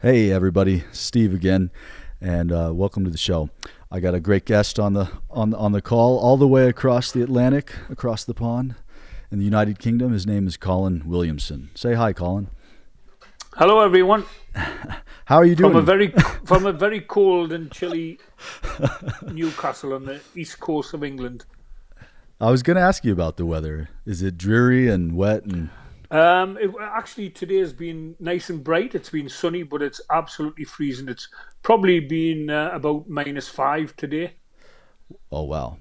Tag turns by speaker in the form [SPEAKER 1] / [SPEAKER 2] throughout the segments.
[SPEAKER 1] Hey everybody, Steve again, and welcome to the show. I got a great guest on the call, all the way across the Atlantic, across the pond, in the United Kingdom. His name is Colin Williamson. Say hi, Colin.
[SPEAKER 2] Hello, everyone.
[SPEAKER 1] How are you doing?
[SPEAKER 2] From a very cold and chilly Newcastle on the east coast of England.
[SPEAKER 1] I was going to ask you about the weather. Is it dreary and wet and?
[SPEAKER 2] Actually, today has been nice and bright. It's been sunny, but it's absolutely freezing. It's probably been about -5 today.
[SPEAKER 1] Oh wow!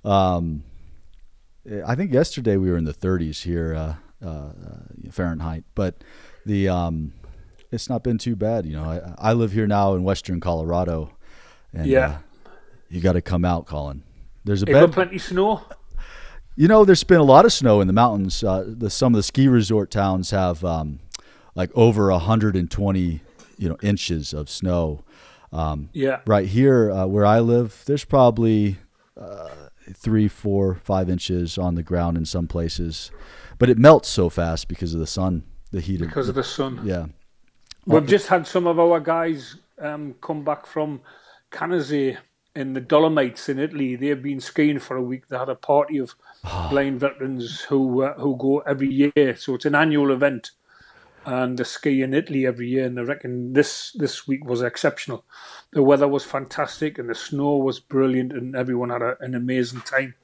[SPEAKER 1] I think yesterday we were in the 30s here, Fahrenheit, but the it's not been too bad. You know, I live here now in Western Colorado, and
[SPEAKER 2] Yeah.
[SPEAKER 1] you got to come out, Colin. There's a
[SPEAKER 2] Have you got
[SPEAKER 1] bed.
[SPEAKER 2] plenty snow?
[SPEAKER 1] You know, there's been a lot of snow in the mountains. Some of the ski resort towns have like over 120, inches of snow.
[SPEAKER 2] Yeah.
[SPEAKER 1] Right here, where I live, there's probably 3, 4, 5 inches on the ground in some places, but it melts so fast because of the sun, the heat.
[SPEAKER 2] Because of the sun.
[SPEAKER 1] Yeah.
[SPEAKER 2] We've just had some of our guys come back from Canazei in the Dolomites in Italy. They've been skiing for a week. They had a party of blind veterans who go every year. So it's an annual event, and they ski in Italy every year. And I reckon this week was exceptional. The weather was fantastic, and the snow was brilliant, and everyone had an amazing time.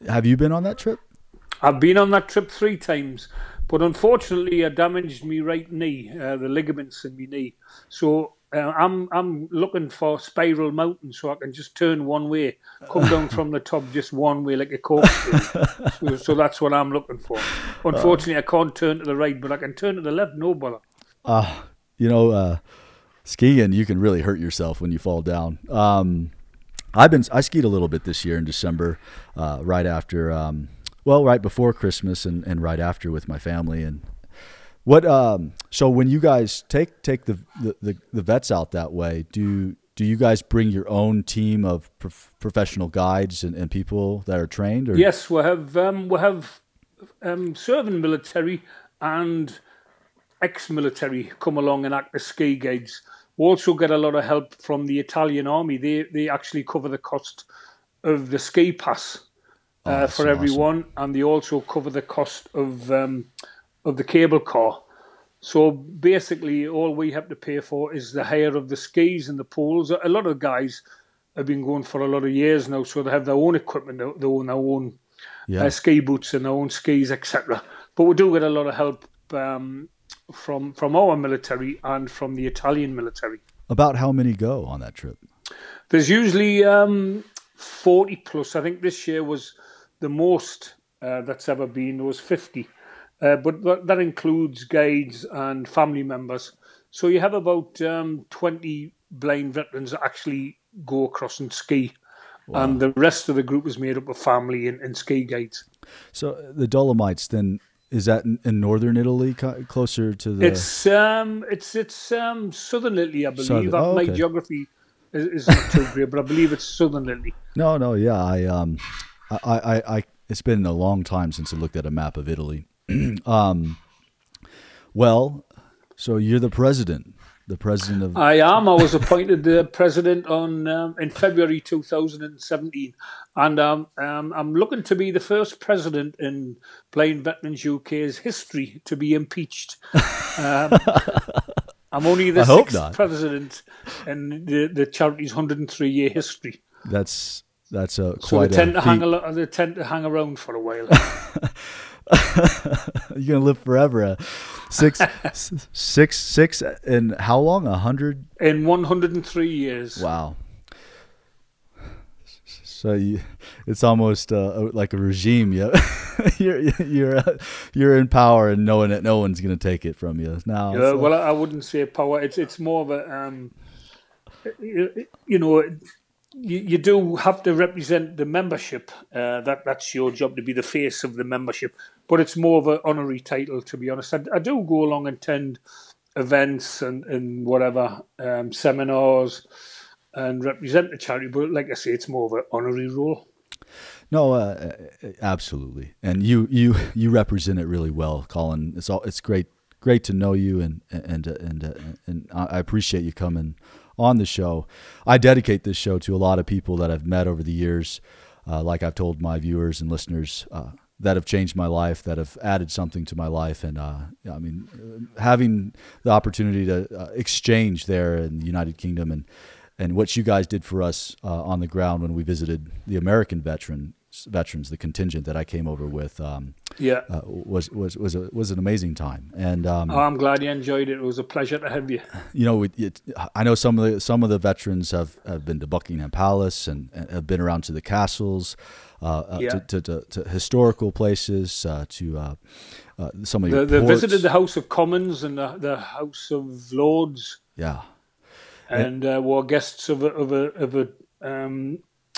[SPEAKER 1] Have you been on that trip?
[SPEAKER 2] I've been on that trip 3 times, but unfortunately I damaged my right knee, the ligaments in my knee. So I'm looking for Spiral Mountain so I can just turn one way, come down from the top just one way like a corkscrew. So that's what I'm looking for. Unfortunately, I can't turn to the right, but I can turn to the left, no bother.
[SPEAKER 1] Skiing, you can really hurt yourself when you fall down. I skied a little bit this year in December, right after, right before Christmas and right after with my family. And so when you guys take the vets out that way, do you guys bring your own team of professional guides and people that are trained? Or?
[SPEAKER 2] Yes, we have serving military and ex-military come along and act as ski guides. We also get a lot of help from the Italian army. They actually cover the cost of the ski pass for everyone, awesome. And they also cover the cost of the cable car. So basically, all we have to pay for is the hire of the skis and the poles. A lot of guys have been going for a lot of years now, so they have their own equipment, they own their own ski boots and their own skis, etc. But we do get a lot of help from our military and from the Italian military.
[SPEAKER 1] About how many go on that trip?
[SPEAKER 2] There's usually 40 plus. I think this year was the most that's ever been. There was 50. But that includes guides and family members. So you have about 20 blind veterans that actually go across and ski. Wow. And the rest of the group is made up of family and ski guides.
[SPEAKER 1] So the Dolomites, then, is that in northern Italy, closer to the?
[SPEAKER 2] It's southern Italy, I believe.
[SPEAKER 1] Okay.
[SPEAKER 2] My geography is not too great, but I believe it's southern Italy.
[SPEAKER 1] No, yeah. I it's been a long time since I looked at a map of Italy. So you're the president of.
[SPEAKER 2] I am. I was appointed the president in February 2017, and I'm looking to be the first president in Blind Veterans UK's history to be impeached. I'm only the 6th president in the charity's 103-year history.
[SPEAKER 1] That's quite
[SPEAKER 2] so they tend to hang around for a while.
[SPEAKER 1] You're gonna live forever. Six, and how long? 100?
[SPEAKER 2] In 103 years.
[SPEAKER 1] Wow. So it's almost like a regime. Yeah, you're in power and knowing that no one's gonna take it from you. Now,
[SPEAKER 2] yeah, well, I wouldn't say power. It's more of a You do have to represent the membership. That's your job, to be the face of the membership. But it's more of an honorary title, to be honest. I do go along and attend events and whatever, seminars, and represent the charity. But like I say, it's more of an honorary role.
[SPEAKER 1] No, absolutely. And you represent it really well, Colin. It's great great to know you, and I appreciate you coming on the show. I dedicate this show to a lot of people that I've met over the years, like I've told my viewers and listeners, that have changed my life, that have added something to my life. And I mean, having the opportunity to exchange there in the United Kingdom and what you guys did for us on the ground when we visited the American veterans, the contingent that I came over with, was an amazing time. And
[SPEAKER 2] I'm glad you enjoyed it. It was a pleasure to have you.
[SPEAKER 1] You know, I know some of the veterans have been to Buckingham Palace and have been around to the castles, to historical places, to some of your
[SPEAKER 2] They
[SPEAKER 1] ports.
[SPEAKER 2] visited the House of Commons and the House of Lords.
[SPEAKER 1] Yeah.
[SPEAKER 2] And were guests of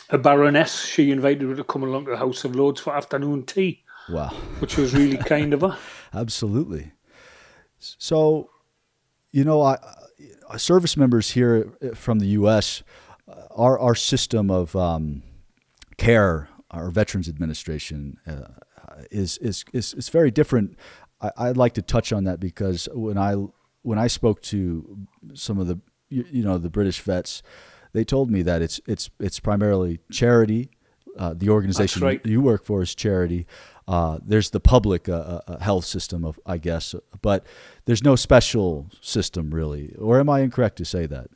[SPEAKER 2] a baroness. She invited her to come along to the House of Lords for afternoon tea.
[SPEAKER 1] Wow.
[SPEAKER 2] Which was really kind of her.
[SPEAKER 1] Absolutely. So, you know, service members here from the U.S., our system of care, our Veterans Administration, is very different. I'd like to touch on that because when I spoke to some of the the British vets, they told me that it's primarily charity. The organization you work for is charity. There's the public health system, I guess, but there's no special system really. Or am I incorrect to say that?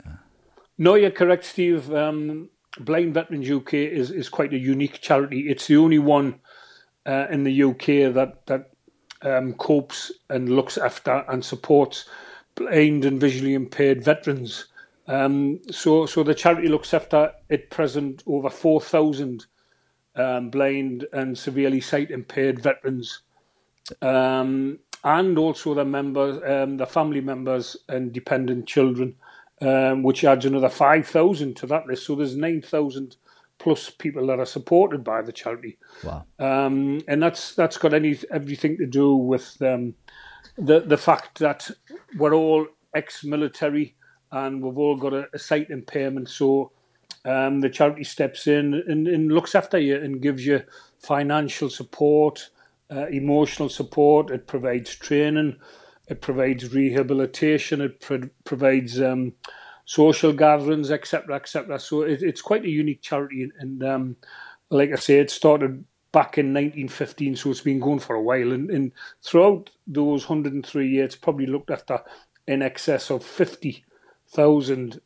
[SPEAKER 2] No, you're correct, Steve. Blind Veterans UK is quite a unique charity. It's the only one in the UK that copes and looks after and supports blind and visually impaired veterans. So the charity looks after at present over 4,000 blind and severely sight impaired veterans, and also their members, their family members and dependent children, which adds another 5,000 to that list. So there's 9,000 plus people that are supported by the charity.
[SPEAKER 1] Wow.
[SPEAKER 2] And that's got everything to do with the fact that we're all ex-military and we've all got a sight impairment. So the charity steps in and looks after you and gives you financial support, emotional support. It provides training, it provides rehabilitation, it provides social gatherings, etc., etc. So it's quite a unique charity, and like I say, it started back in 1915, so it's been going for a while. And throughout those 103 years, it's probably looked after in excess of 50,000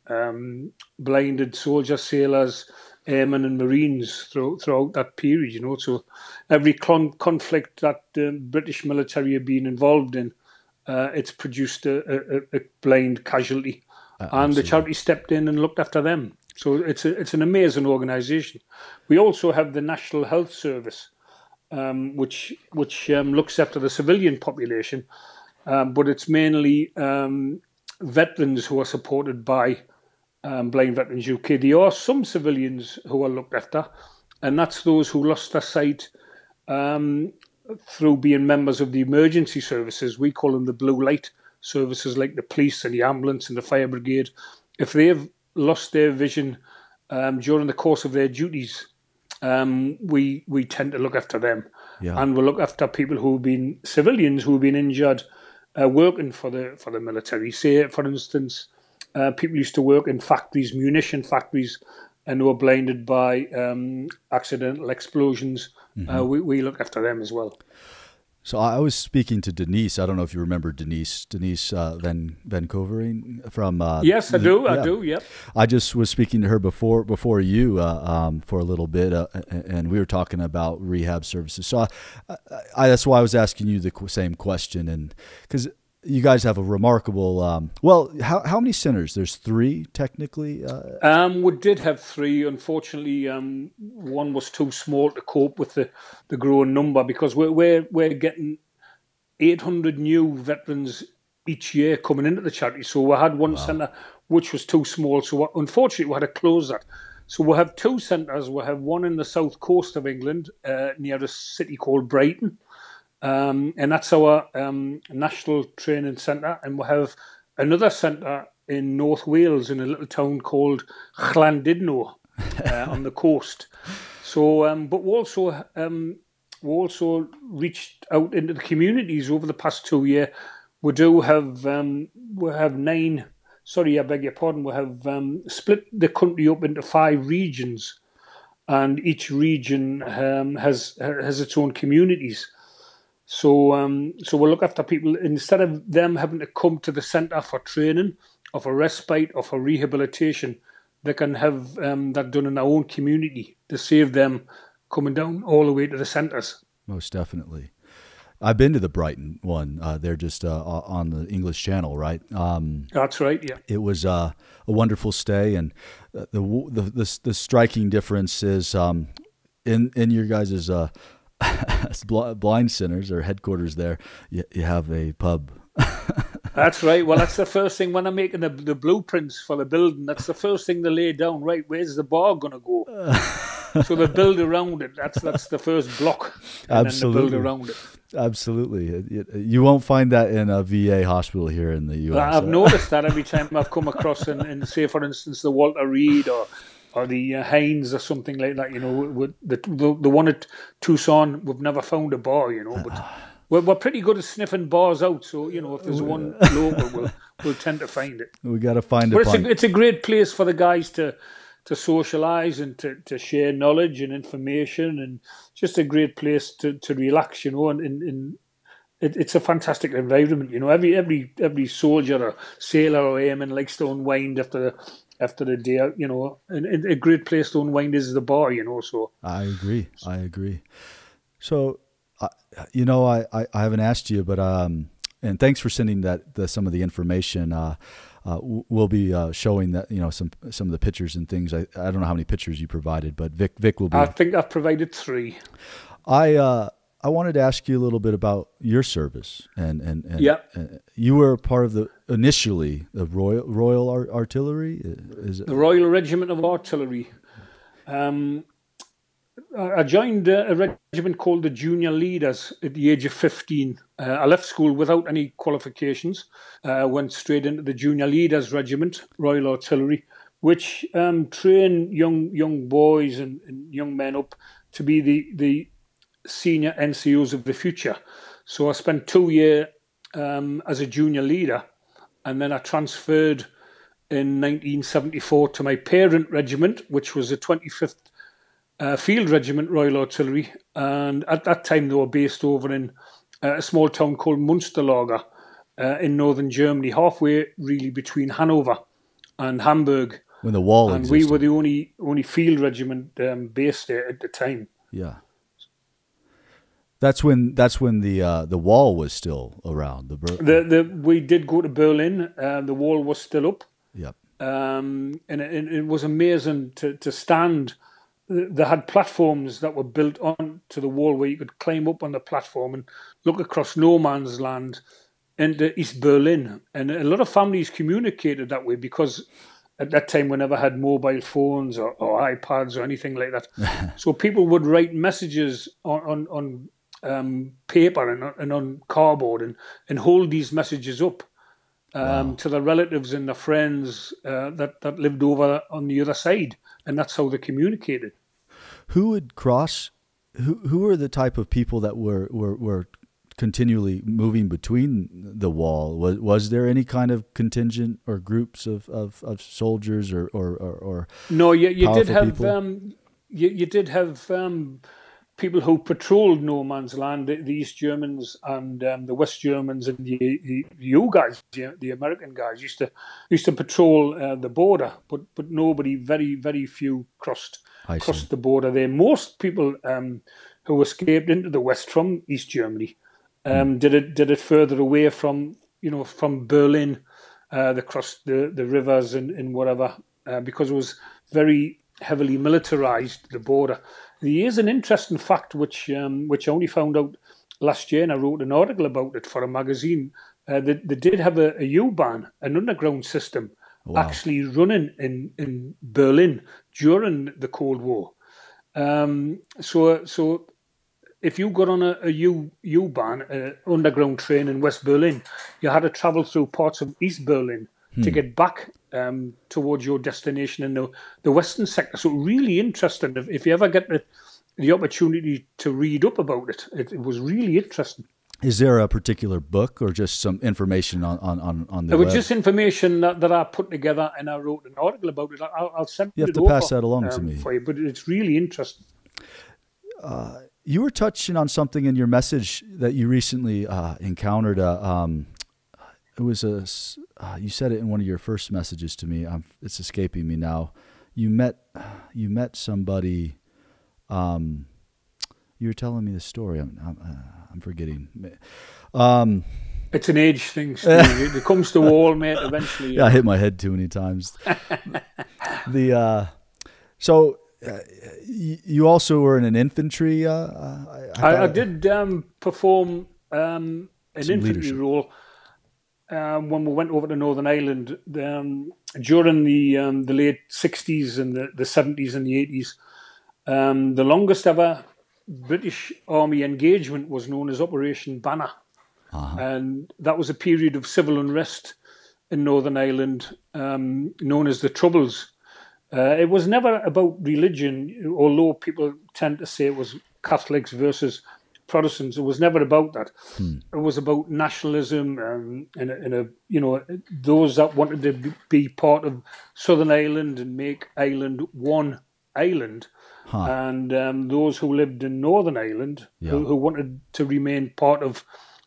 [SPEAKER 2] blinded soldiers, sailors, airmen and marines throughout that period, So every conflict that the British military have been involved in, it's produced a blind casualty. And the charity stepped in and looked after them. So it's an amazing organisation. We also have the National Health Service, which looks after the civilian population, but it's mainly veterans who are supported by Blind Veterans UK. There are some civilians who are looked after, and that's those who lost their sight through being members of the emergency services. We call them the blue light services, like the police and the ambulance and the fire brigade. If they've lost their vision during the course of their duties, we tend to look after them. Yeah. And we look after people who have been civilians who have been injured working for the military. Say, for instance, people used to work in factories, munition factories, and were blinded by accidental explosions. Mm-hmm. We look after them as well.
[SPEAKER 1] So I was speaking to Denise. I don't know if you remember Denise Van Covering from.
[SPEAKER 2] Yes, I do. I do. Yep.
[SPEAKER 1] I just was speaking to her before you for a little bit, and we were talking about rehab services. So that's why I was asking you the same question, and because you guys have a remarkable. How many centers? There's 3 technically.
[SPEAKER 2] We did have 3. Unfortunately, one was too small to cope with the growing number, because we're getting 800 new veterans each year coming into the charity. So we had one centre which was too small. So unfortunately, we had to close that. So we have 2 centres. We have one in the south coast of England, near a city called Brighton. And that's our national training centre. And we have another centre in North Wales in a little town called Llandudno on the coast. So, but we also reached out into the communities over the past 2 years. We do have we have nine. Sorry, I beg your pardon. We have split the country up into 5 regions, and each region has its own communities. So we'll look after people instead of them having to come to the centre for training, or for respite, or for rehabilitation. They can have that done in their own community to save them coming down all the way to the centres.
[SPEAKER 1] Most definitely. I've been to the Brighton one. They're just on the English Channel, right?
[SPEAKER 2] That's right. Yeah.
[SPEAKER 1] It was a wonderful stay, and the striking difference is in your guys' blind centers or headquarters there. You have a pub.
[SPEAKER 2] That's right. Well, that's the first thing when I'm making the blueprints for the building. That's the first thing they lay down. Right, where's the bar going to go? So they build around it. That's the first block. And
[SPEAKER 1] Absolutely.
[SPEAKER 2] then they build around it.
[SPEAKER 1] Absolutely. You won't find that in a VA hospital here in the U.S.
[SPEAKER 2] I've noticed that every time I've come across in say, for instance, the Walter Reed or the Heinz or something like that. With the one at Tucson, we've never found a bar. But we're pretty good at sniffing bars out. So if there's one local, we'll tend to find it.
[SPEAKER 1] We got to find
[SPEAKER 2] But
[SPEAKER 1] it.
[SPEAKER 2] it's a great place for the guys to socialise and to share knowledge and information, and just a great place to relax, and it's a fantastic environment. Every soldier or sailor or airman likes to unwind after the day out, and a great place to unwind is the bar, so.
[SPEAKER 1] I agree. So, I haven't asked you, but and thanks for sending some of the information. We'll be showing that some of the pictures and things. I don't know how many pictures you provided, but Vic will be.
[SPEAKER 2] I think I've provided 3.
[SPEAKER 1] I wanted to ask you a little bit about your service, and
[SPEAKER 2] yeah.
[SPEAKER 1] You were part of initially the Royal Artillery. Is it?
[SPEAKER 2] The Royal Regiment of Artillery. I joined a regiment called the Junior Leaders at the age of 15. I left school without any qualifications. Went straight into the Junior Leaders Regiment, Royal Artillery, which train young boys and young men up to be the senior NCOs of the future. So I spent 2 years as a junior leader, and then I transferred in 1974 to my parent regiment, which was the 25th Field Regiment Royal Artillery, and at that time they were based over in a small town called Munsterlager in northern Germany, halfway really between Hanover and Hamburg.
[SPEAKER 1] When the wall
[SPEAKER 2] and
[SPEAKER 1] existed.
[SPEAKER 2] we were the only field regiment based there at the time.
[SPEAKER 1] Yeah, that's when the wall was still around.
[SPEAKER 2] We did go to Berlin. The wall was still up.
[SPEAKER 1] Yep.
[SPEAKER 2] And it was amazing to stand. They had platforms that were built onto the wall where you could climb up on the platform and look across no man's land into East Berlin. And a lot of families communicated that way because at that time we never had mobile phones or iPads or anything like that. So people would write messages on paper and on cardboard and hold these messages up to their relatives and their friends that lived over on the other side. And that's how they communicated.
[SPEAKER 1] Who would cross? Who were the type of people that were continually moving between the wall? Was there any kind of contingent or groups of soldiers or
[SPEAKER 2] no? You did have
[SPEAKER 1] you
[SPEAKER 2] did have people who patrolled no man's land. The East Germans and the West Germans and the EU guys, the American guys used to patrol the border, but nobody, very few crossed the border there. Most people who escaped into the West from East Germany did it further away from Berlin. They crossed the rivers and whatever because it was very heavily militarized, the border. There is an interesting fact which I only found out last year, and I wrote an article about it for a magazine. They did have a U-Bahn, an underground system, actually running in Berlin during the Cold War. So if you got on a U-Bahn, underground train in West Berlin, you had to travel through parts of East Berlin to get back towards your destination in the western sector. So really interesting. If you ever get the opportunity to read up about it, it was really interesting.
[SPEAKER 1] Is there a particular book or just some information on the
[SPEAKER 2] It was
[SPEAKER 1] web?
[SPEAKER 2] just information that I put together, and I wrote an article about it. I'll send
[SPEAKER 1] You have
[SPEAKER 2] it
[SPEAKER 1] to
[SPEAKER 2] over
[SPEAKER 1] pass that along to me.
[SPEAKER 2] for you, but it's really interesting.
[SPEAKER 1] You were touching on something in your message that you recently encountered. It was you said it in one of your first messages to me. It's escaping me now. You met somebody. You were telling me the story. I'm forgetting.
[SPEAKER 2] It's an age thing, Steve. It comes to all, mate. Eventually,
[SPEAKER 1] yeah, I hit my head too many times. So you also were in an infantry.
[SPEAKER 2] I did perform an infantry
[SPEAKER 1] leadership
[SPEAKER 2] role when we went over to Northern Ireland during the late 60s and the 70s and the 80s. The longest ever British Army engagement was known as Operation Banner. And that was a period of civil unrest in Northern Ireland, known as the Troubles. It was never about religion, although people tend to say it was Catholics versus Protestants. It was never about that. It was about nationalism and those that wanted to be part of Southern Ireland and make Ireland one Ireland. And those who lived in Northern Ireland who wanted to remain part of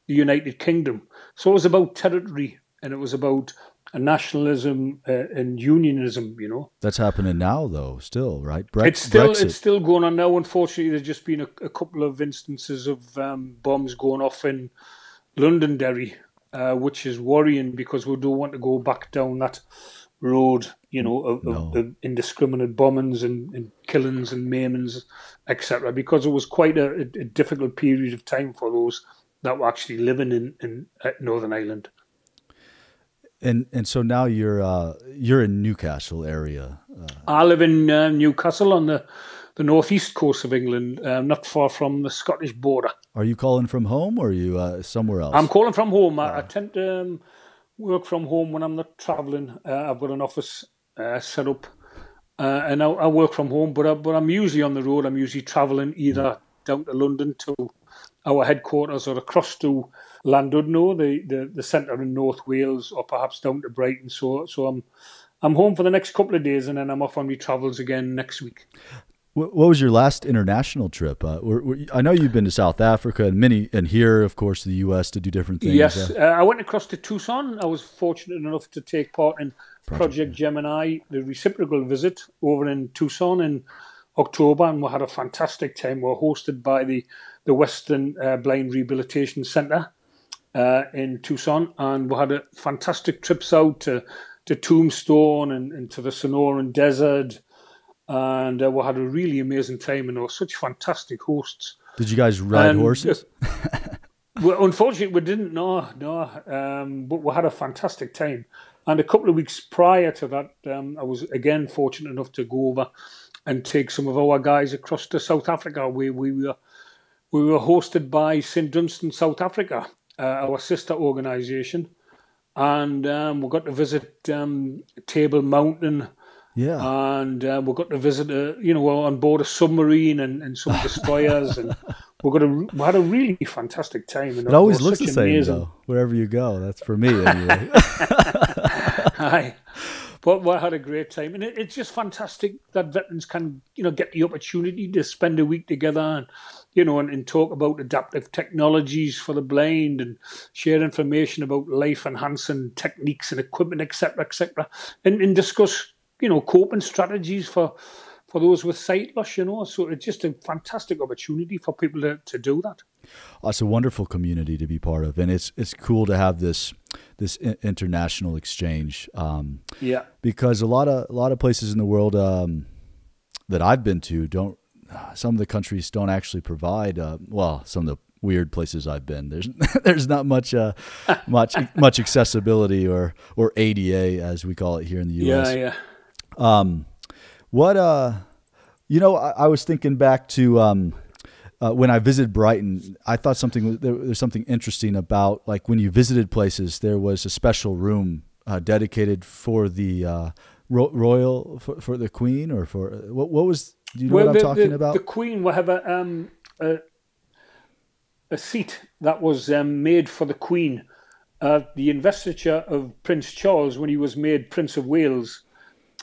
[SPEAKER 2] the United Kingdom. So it was about territory, and it was about nationalism and unionism.
[SPEAKER 1] That's happening now, though. Still, right?
[SPEAKER 2] It's still going on now. Unfortunately, there's just been a couple of instances of bombs going off in Londonderry, which is worrying because we don't want to go back down that road, of indiscriminate bombings and killings and maimings, etc. Because it was quite a difficult period of time for those that were actually living in Northern Ireland.
[SPEAKER 1] And so now you're in Newcastle area.
[SPEAKER 2] I live in Newcastle on the northeast coast of England, not far from the Scottish border.
[SPEAKER 1] Are you calling from home, or are you somewhere else?
[SPEAKER 2] I'm calling from home. I tend to work from home when I'm not travelling. I've got an office set up, and I work from home. But I'm usually on the road. I'm usually travelling either down to London to our headquarters, or across to Llandudno, the centre in North Wales, or perhaps down to Brighton. So I'm home for the next couple of days, and then I'm off on my travels again next week.
[SPEAKER 1] What was your last international trip? I know you've been to South Africa and here, of course, the U.S. to do different things.
[SPEAKER 2] Yes, I went across to Tucson. I was fortunate enough to take part in Project Gemini, the reciprocal visit over in Tucson in October, and we had a fantastic time. We were hosted by the Western Blind Rehabilitation Centre in Tucson, and we had fantastic trips out to Tombstone and to the Sonoran Desert, and we had a really amazing time, and there were such fantastic hosts.
[SPEAKER 1] Did you guys ride horses?
[SPEAKER 2] Well, unfortunately, we didn't, no. But we had a fantastic time. And a couple of weeks prior to that, I was again fortunate enough to go over and take some of our guys across to South Africa. We were hosted by St Dunstan South Africa, our sister organisation, and we got to visit Table Mountain.
[SPEAKER 1] Yeah,
[SPEAKER 2] and we got to visit, on board a submarine and some destroyers, and we had a really fantastic time. And
[SPEAKER 1] it always looks the same, though, wherever you go. That's for me, anyway.
[SPEAKER 2] Aye. But we had a great time, and it's just fantastic that veterans can, get the opportunity to spend a week together and talk about adaptive technologies for the blind and share information about life-enhancing techniques and equipment, etc., and discuss coping strategies for those with sight loss, So it's just a fantastic opportunity for people to do that.
[SPEAKER 1] It's a wonderful community to be part of, and it's cool to have this international exchange. Because a lot of places in the world that I've been to some of the countries don't actually provide. Some of the weird places I've been, there's not much accessibility or ADA, as we call it here in the U.S.
[SPEAKER 2] Yeah.
[SPEAKER 1] I was thinking back to when I visited Brighton. I thought there's something interesting about, like, when you visited places, there was a special room dedicated for the royal, for the Queen, or for what was. Do you know what I'm talking about?
[SPEAKER 2] The Queen will have a. It a seat that was made for the Queen at the investiture of Prince Charles when he was made Prince of Wales.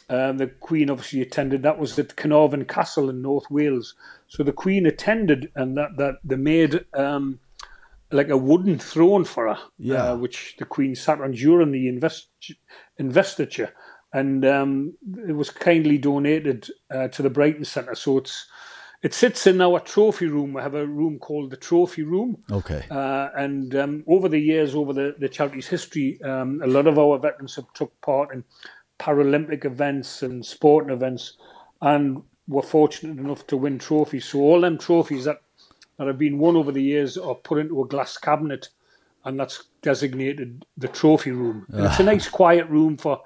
[SPEAKER 2] The Queen obviously attended. That was at Carnarvon Castle in North Wales. So the Queen attended, and that they made like a wooden throne for her, which the Queen sat on during the investiture, and it was kindly donated to the Brighton Centre. So it sits in our trophy room. We have a room called the Trophy Room.
[SPEAKER 1] Okay.
[SPEAKER 2] And over the years, over the charity's history, a lot of our veterans have took part in Paralympic events and sporting events, and were fortunate enough to win trophies. So all them trophies that have been won over the years are put into a glass cabinet, and that's designated the Trophy Room. And it's a nice quiet room for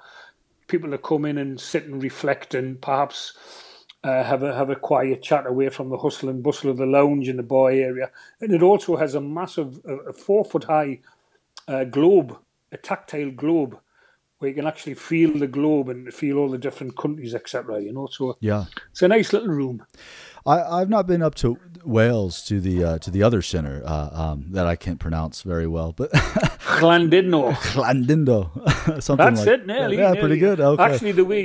[SPEAKER 2] people to come in and sit and reflect and perhaps have a quiet chat away from the hustle and bustle of the lounge in the bar area. And it also has a massive, 4-foot high globe, a tactile globe, where you can actually feel the globe and feel all the different countries, etc. So it's a nice little room.
[SPEAKER 1] I've not been up to Wales to the other centre that I can't pronounce very well, but
[SPEAKER 2] Llandudno.
[SPEAKER 1] Something
[SPEAKER 2] That's
[SPEAKER 1] like
[SPEAKER 2] it, nearly.
[SPEAKER 1] Yeah, pretty good. Okay.
[SPEAKER 2] Actually, the way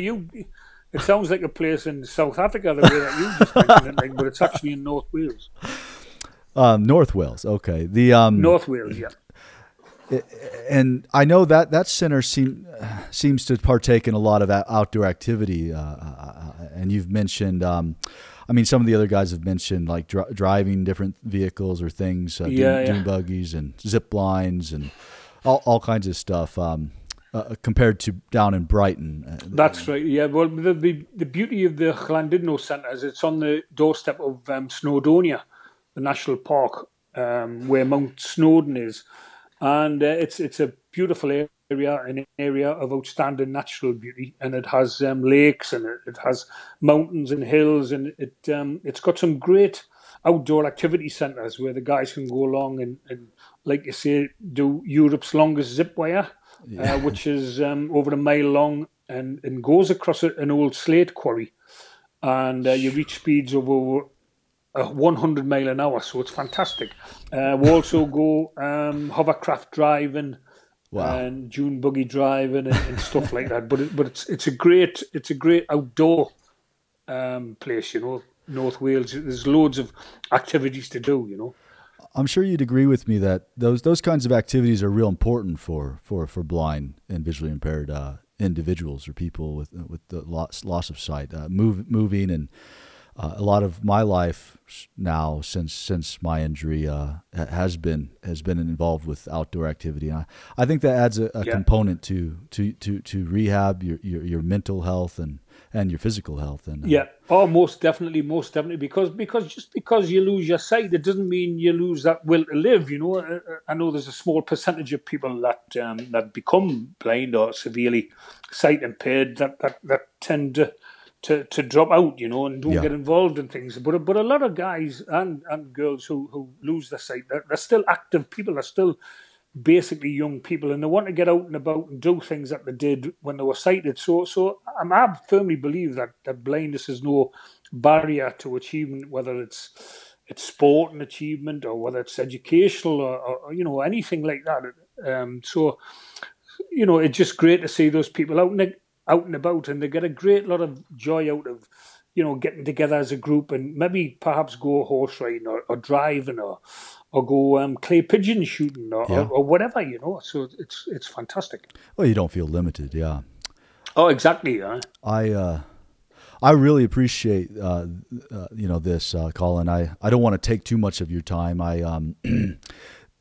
[SPEAKER 2] it sounds like a place in South Africa, the way that you just mentioned it, but it's actually in North Wales.
[SPEAKER 1] North Wales, okay. The
[SPEAKER 2] North Wales, yeah.
[SPEAKER 1] And I know that center seems to partake in a lot of outdoor activity, and you've mentioned. Some of the other guys have mentioned like driving different vehicles or things, dune buggies and zip lines and all kinds of stuff. Compared to down in Brighton.
[SPEAKER 2] That's right. Yeah. Well, the beauty of the Llandudno Centre is it's on the doorstep of Snowdonia, the national park, where Mount Snowdon is. And it's a beautiful area, an area of outstanding natural beauty, and it has lakes and it has mountains and hills, and it's got some great outdoor activity centres where the guys can go along and like you say, do Europe's longest zip wire, which is over a mile long and goes across an old slate quarry, and you reach speeds of over 100 mile an hour, so it's fantastic. We also go hovercraft driving, and dune buggy driving and stuff like that. But it's a great outdoor place, North Wales. There's loads of activities to do,
[SPEAKER 1] I'm sure you'd agree with me that those kinds of activities are real important for blind and visually impaired individuals or people with the loss of sight. Moving and a lot of my life now since my injury has been involved with outdoor activity. And I think that adds a component to rehab your mental health and your physical health. And
[SPEAKER 2] most definitely because just because you lose your sight, it doesn't mean you lose that will to live. I know there's a small percentage of people that become blind or severely sight impaired that tend to drop out, and don't get involved in things. But a lot of guys and girls who lose their sight, they're still active people. They're still basically young people, and they want to get out and about and do things that they did when they were sighted. So I firmly believe that blindness is no barrier to achievement, whether it's sport and achievement or whether it's educational or anything like that. So it's just great to see those people out and about, and they get a great lot of joy out of getting together as a group and maybe perhaps go horse riding or driving or go clay pigeon shooting or whatever, so it's fantastic.
[SPEAKER 1] Well, you don't feel limited.
[SPEAKER 2] Oh, exactly.
[SPEAKER 1] I really appreciate this, Colin. I don't want to take too much of your time.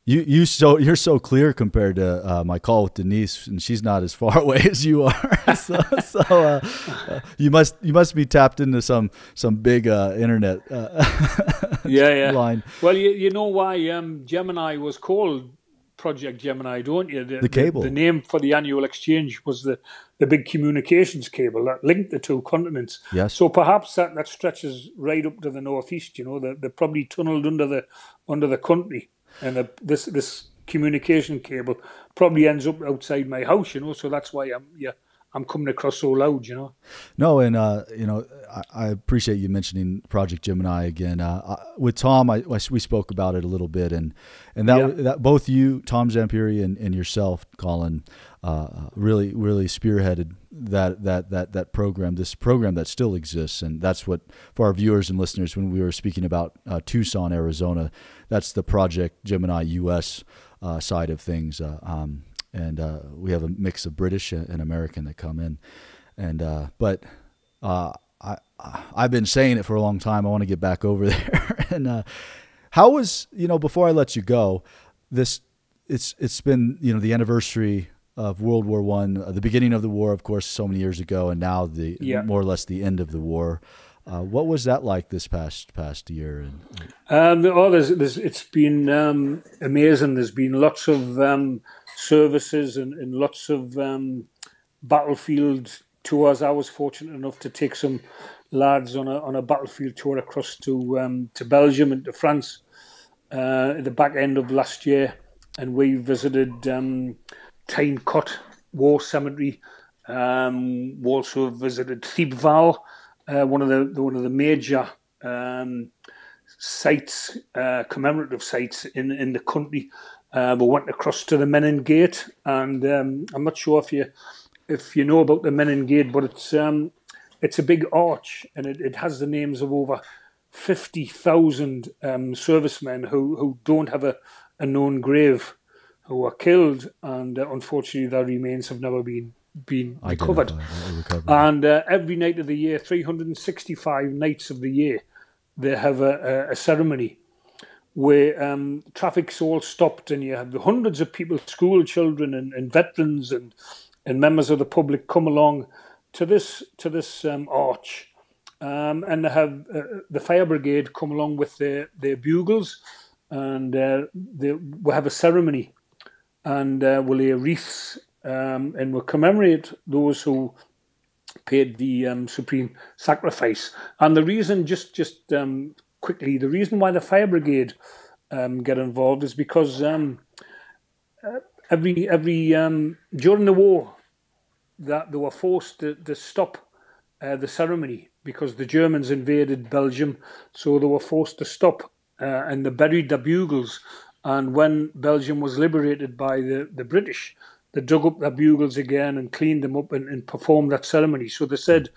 [SPEAKER 1] You're so clear compared to my call with Denise, and she's not as far away as you are. so you must be tapped into some big internet line.
[SPEAKER 2] Well, you know why Gemini was called Project Gemini, don't you?
[SPEAKER 1] The cable.
[SPEAKER 2] The name for the annual exchange was the big communications cable that linked the two continents.
[SPEAKER 1] Yes.
[SPEAKER 2] So perhaps that stretches right up to the northeast. They're probably tunneled under the country. And this communication cable probably ends up outside my house, so that's why I'm coming across so loud,
[SPEAKER 1] No, and I appreciate you mentioning Project Gemini again. With Tom, we spoke about it a little bit, and
[SPEAKER 2] Yeah.
[SPEAKER 1] that both you, Tom Zampiri, and yourself, Colin, really spearheaded that program, this program that still exists, and that's what, for our viewers and listeners, when we were speaking about Tucson, Arizona, that's the Project Gemini U.S. Side of things. And we have a mix of British and American that come in, but I've been saying it for a long time. I want to get back over there. And how was, before I let you go, it's been the anniversary of World War I, the beginning of the war, of course, so many years ago, and now more or less the end of the war. What was that like this past year?
[SPEAKER 2] It's been amazing. There's been lots of services and lots of battlefield tours. I was fortunate enough to take some lads on a battlefield tour across to Belgium and to France at the back end of last year, and we visited Tyne Cot War Cemetery. We also visited Thiepval, one of the major sites, commemorative sites in the country. We went across to the Menin Gate, and I'm not sure if you know about the Menin Gate, but it's a big arch, and it has the names of over 50,000 servicemen who don't have a known grave, who were killed, and unfortunately their remains have never been recovered. And every night of the year, 365 nights of the year, they have a ceremony where traffic's all stopped, and you have hundreds of people, school children and veterans and members of the public come along to this arch, and they have the fire brigade come along with their bugles, and we have a ceremony, and we'll lay wreaths, and we'll commemorate those who paid the supreme sacrifice. And the reason, just quickly, the reason why the fire brigade get involved is because every during the war, that they were forced to stop the ceremony because the Germans invaded Belgium, so they were forced to stop, and they buried their bugles. And when Belgium was liberated by the British, they dug up their bugles again and cleaned them up and performed that ceremony. So they said,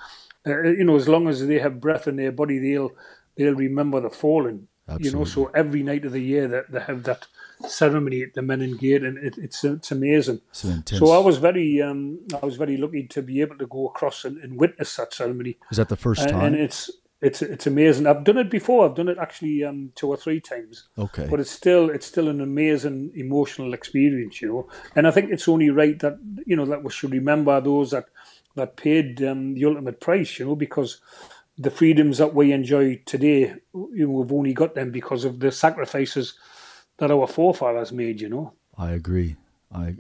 [SPEAKER 2] as long as they have breath in their body, they'll remember the fallen.
[SPEAKER 1] Absolutely.
[SPEAKER 2] So every night of the year that they have that ceremony at the Menin Gate, and it's amazing. So I was very lucky to be able to go across and witness that ceremony.
[SPEAKER 1] Is that the first time?
[SPEAKER 2] And it's amazing. I've done it before. I've done it actually 2 or 3 times.
[SPEAKER 1] Okay.
[SPEAKER 2] But it's still an amazing emotional experience, And I think it's only right that that we should remember those that paid the ultimate price, because the freedoms that we enjoy today, we've only got them because of the sacrifices that our forefathers made.
[SPEAKER 1] I agree. I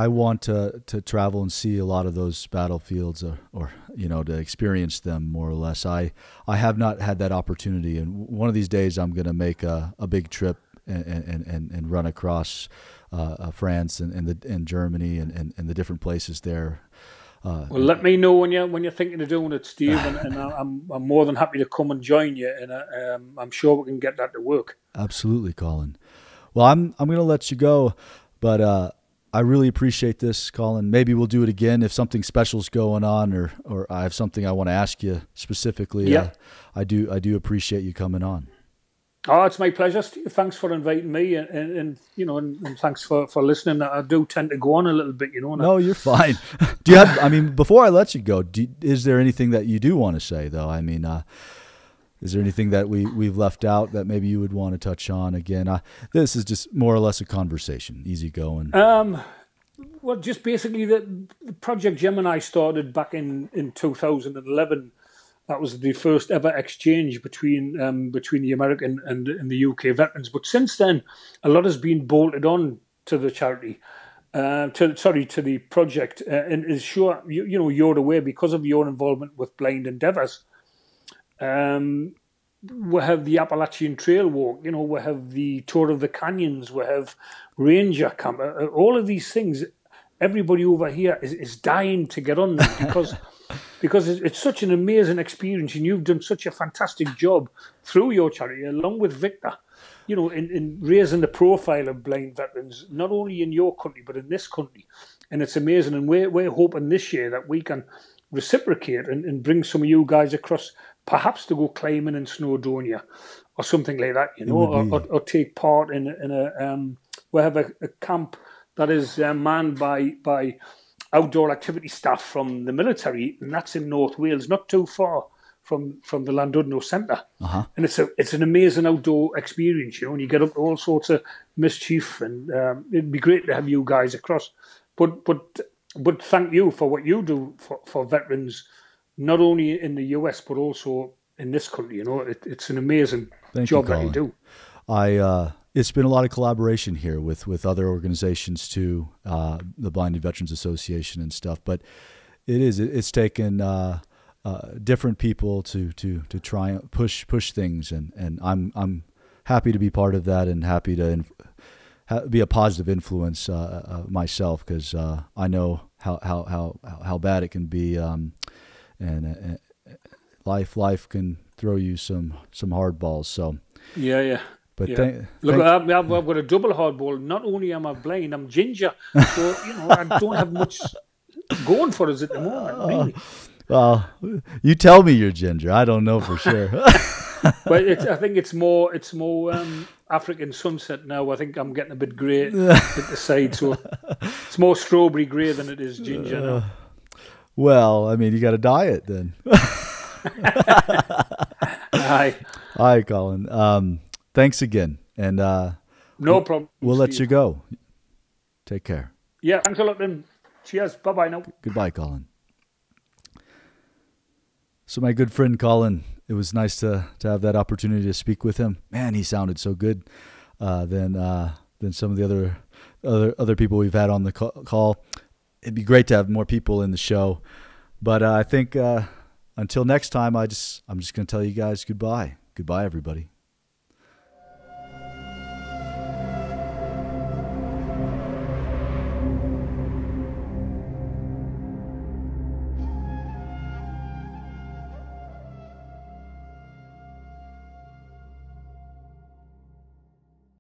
[SPEAKER 1] want to travel and see a lot of those battlefields, or to experience them more or less. I have not had that opportunity, and one of these days I'm going to make a big trip and run across France and Germany and the different places there.
[SPEAKER 2] Well, let me know when you're thinking of doing it, Steve, and I'm more than happy to come and join you, and I'm sure we can get that to work.
[SPEAKER 1] Absolutely, Colin. Well, I'm going to let you go, but I really appreciate this, Colin. Maybe we'll do it again if something special's going on, or I have something I want to ask you specifically.
[SPEAKER 2] Yeah.
[SPEAKER 1] I do appreciate you coming on.
[SPEAKER 2] Oh, it's my pleasure, Steve. Thanks for inviting me, and thanks for listening. I do tend to go on a little bit,
[SPEAKER 1] No, you're fine. Do you have? Before I let you go, is there anything that you do want to say, though? Is there anything that we've left out that maybe you would want to touch on? Again, this is just more or less a conversation, easy going.
[SPEAKER 2] Well, just basically the Project Gemini started back in 2011. That was the first ever exchange between the American and the UK veterans. But since then, a lot has been bolted on to the charity, to the project. And is sure you're aware, because of your involvement with Blind Endeavours. we have the Appalachian Trail Walk, we have the Tour of the Canyons, we have Ranger Camp, all of these things. Everybody over here is dying to get on them because it's such an amazing experience, and you've done such a fantastic job through your charity, along with Victor, in raising the profile of blind veterans, not only in your country, but in this country. And it's amazing. And we're hoping this year that we can reciprocate and bring some of you guys across, perhaps to go climbing in Snowdonia or something like that, or take part in we have a camp that is manned by outdoor activity staff from the military, and that's in North Wales, not too far from the Llandudno Centre. And it's an amazing outdoor experience, and you get up to all sorts of mischief, and it'd be great to have you guys across. But thank you for what you do for veterans, not only in the US but also in this country. It's an amazing job that you do.
[SPEAKER 1] It's been a lot of collaboration here with other organizations too, the Blinded Veterans Association and stuff. But it's taken different people to try and push things, and I'm happy to be part of that, and happy to be a positive influence myself, because I know how bad it can be, and life can throw you some hard balls. So
[SPEAKER 2] yeah.
[SPEAKER 1] But
[SPEAKER 2] look, I've got a double hard ball. Not only am I blind, I'm ginger, so I don't have much going for us at the moment. Really.
[SPEAKER 1] Well, you tell me you're ginger. I don't know for sure.
[SPEAKER 2] But I think it's more African sunset now. I think I'm getting a bit grey at the side, so it's more strawberry grey than it is ginger now.
[SPEAKER 1] Well, I mean, you got to dye it then. Hi, Colin. Thanks again, and
[SPEAKER 2] no problem.
[SPEAKER 1] We'll let you go. Take care.
[SPEAKER 2] Yeah, thanks a lot, then. Cheers. Bye now.
[SPEAKER 1] Goodbye, Colin. So my good friend Colin, it was nice to have that opportunity to speak with him. Man, he sounded so good than some of the other people we've had on the call. It'd be great to have more people in the show, but I think until next time, I'm just going to tell you guys goodbye. Goodbye, everybody.